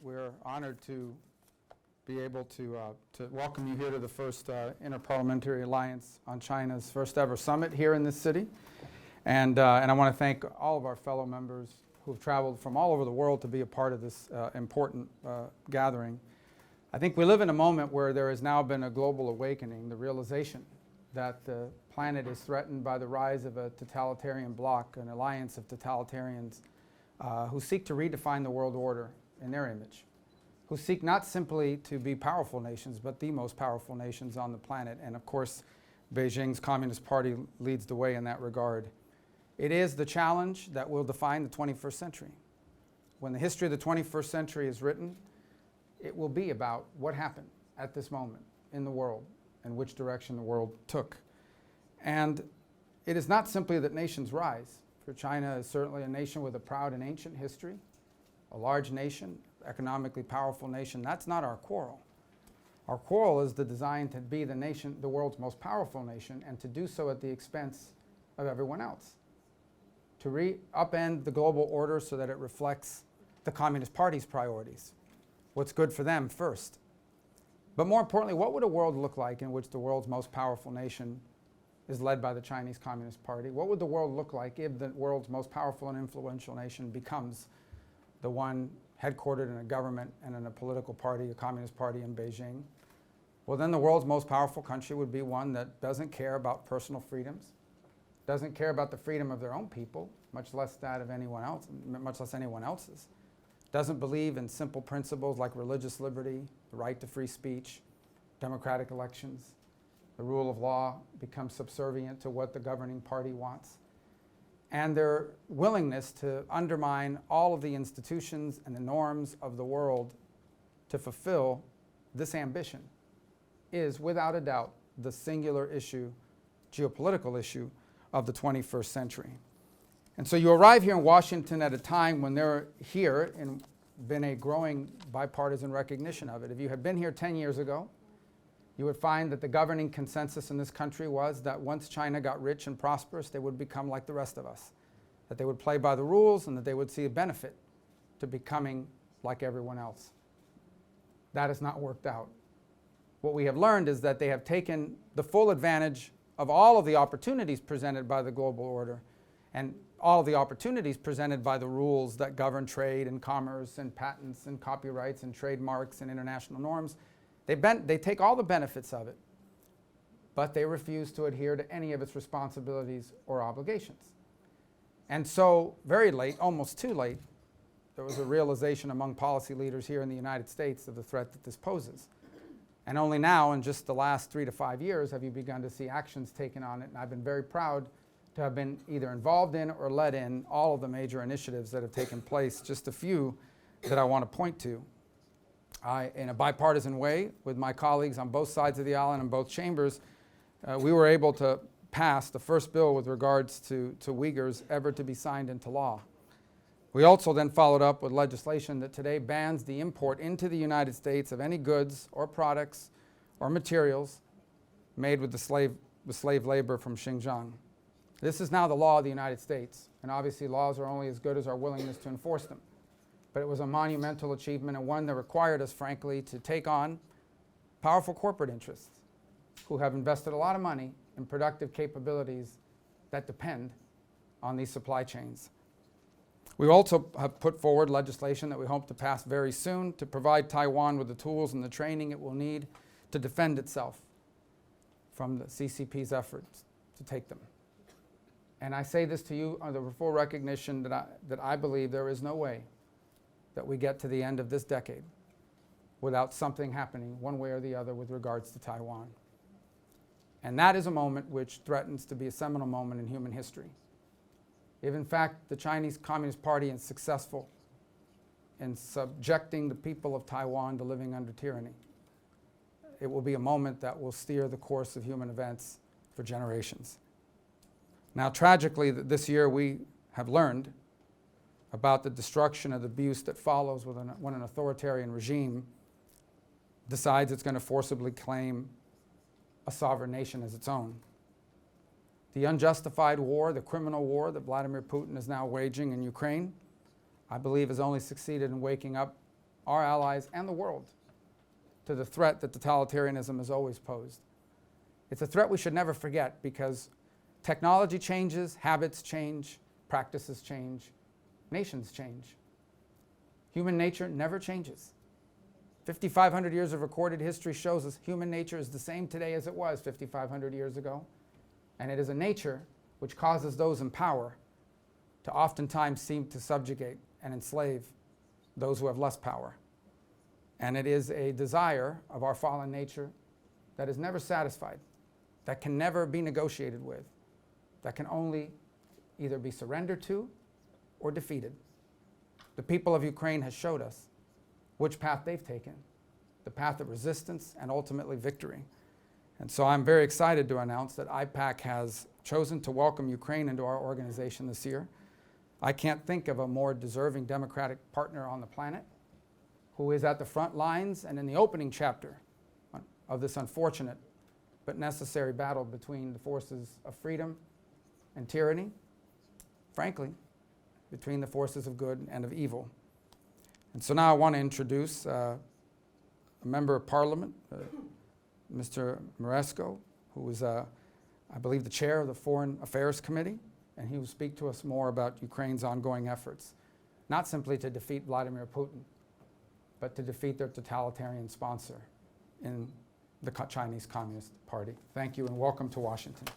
we're honored to be able to welcome you here to the first Inter-Parliamentary Alliance on China's first ever summit here in this city. And I want to thank all of our fellow members who have traveled from all over the world to be a part of this important gathering. I think we live in a moment where there has now been a global awakening, the realization that the planet is threatened by the rise of a totalitarian bloc, an alliance of totalitarians who seek to redefine the world order in their image, who seek not simply to be powerful nations, but the most powerful nations on the planet. And of course, Beijing's Communist Party leads the way in that regard. It is the challenge that will define the 21st century. When the history of the 21st century is written, it will be about what happened at this moment in the world and which direction the world took. And it is not simply that nations rise. For China is certainly a nation with a proud and ancient history, a large nation, economically powerful nation. That's not our quarrel. Our quarrel is the design to be the nation, the world's most powerful nation, and to do so at the expense of everyone else. To upend the global order so that it reflects the Communist Party's priorities. What's good for them first. But more importantly, what would a world look like in which the world's most powerful nation is led by the Chinese Communist Party? What would the world look like if the world's most powerful and influential nation becomes the one headquartered in a government and in a political party, a communist party in Beijing? Well, then the world's most powerful country would be one that doesn't care about personal freedoms, doesn't care about the freedom of their own people, much less that of anyone else, much less anyone else's, doesn't believe in simple principles like religious liberty, the right to free speech, democratic elections, the rule of law becomes subservient to what the governing party wants, and their willingness to undermine all of the institutions and the norms of the world to fulfill this ambition is, without a doubt, the singular issue, geopolitical issue of the 21st century. And so you arrive here in Washington at a time when there here and been a growing bipartisan recognition of it. If you had been here 10 years ago, you would find that the governing consensus in this country was that once China got rich and prosperous, they would become like the rest of us, that they would play by the rules and that they would see a benefit to becoming like everyone else. That has not worked out. What we have learned is that they have taken the full advantage of all of the opportunities presented by the global order and all of the opportunities presented by the rules that govern trade and commerce and patents and copyrights and trademarks and international norms. They take all the benefits of it, but they refuse to adhere to any of its responsibilities or obligations. And so very late, almost too late, there was a realization among policy leaders here in the United States of the threat that this poses. And only now, in just the last 3 to 5 years, have you begun to see actions taken on it. And I've been very proud to have been either involved in or led in all of the major initiatives that have taken place, just a few that I want to point to. In a bipartisan way, with my colleagues on both sides of the aisle and in both chambers, we were able to pass the first bill with regards to Uyghurs ever to be signed into law. We also then followed up with legislation that today bans the import into the United States of any goods or products or materials made with slave labor from Xinjiang. This is now the law of the United States, and obviously laws are only as good as our willingness to enforce them. But it was a monumental achievement and one that required us, frankly, to take on powerful corporate interests who have invested a lot of money in productive capabilities that depend on these supply chains. We also have put forward legislation that we hope to pass very soon to provide Taiwan with the tools and the training it will need to defend itself from the CCP's efforts to take them. And I say this to you under the full recognition that I believe there is no way that we get to the end of this decade without something happening one way or the other with regards to Taiwan. And that is a moment which threatens to be a seminal moment in human history. If in fact the Chinese Communist Party is successful in subjecting the people of Taiwan to living under tyranny, it will be a moment that will steer the course of human events for generations. Now, tragically, this year we have learned about the destruction of the abuse that follows when an authoritarian regime decides it's going to forcibly claim a sovereign nation as its own. The unjustified war, the criminal war that Vladimir Putin is now waging in Ukraine, I believe has only succeeded in waking up our allies, and the world to the threat that totalitarianism has always posed. It's a threat we should never forget because technology changes, habits change, practices change, nations change. Human nature never changes. 5,500 years of recorded history shows us human nature is the same today as it was 5,500 years ago. And it is a nature which causes those in power to oftentimes seem to subjugate and enslave those who have less power. And it is a desire of our fallen nature that is never satisfied, that can never be negotiated with, that can only either be surrendered to or defeated. The people of Ukraine has showed us which path they've taken, the path of resistance and ultimately victory. And so I'm very excited to announce that IPAC has chosen to welcome Ukraine into our organization this year. I can't think of a more deserving democratic partner on the planet who is at the front lines and in the opening chapter of this unfortunate but necessary battle between the forces of freedom and tyranny, frankly, between the forces of good and of evil. And so now I want to introduce a member of Parliament, Mr. Maresco, who is, I believe, the chair of the Foreign Affairs Committee, and he will speak to us more about Ukraine's ongoing efforts, not simply to defeat Vladimir Putin, but to defeat their totalitarian sponsor in the Chinese Communist Party. Thank you and welcome to Washington.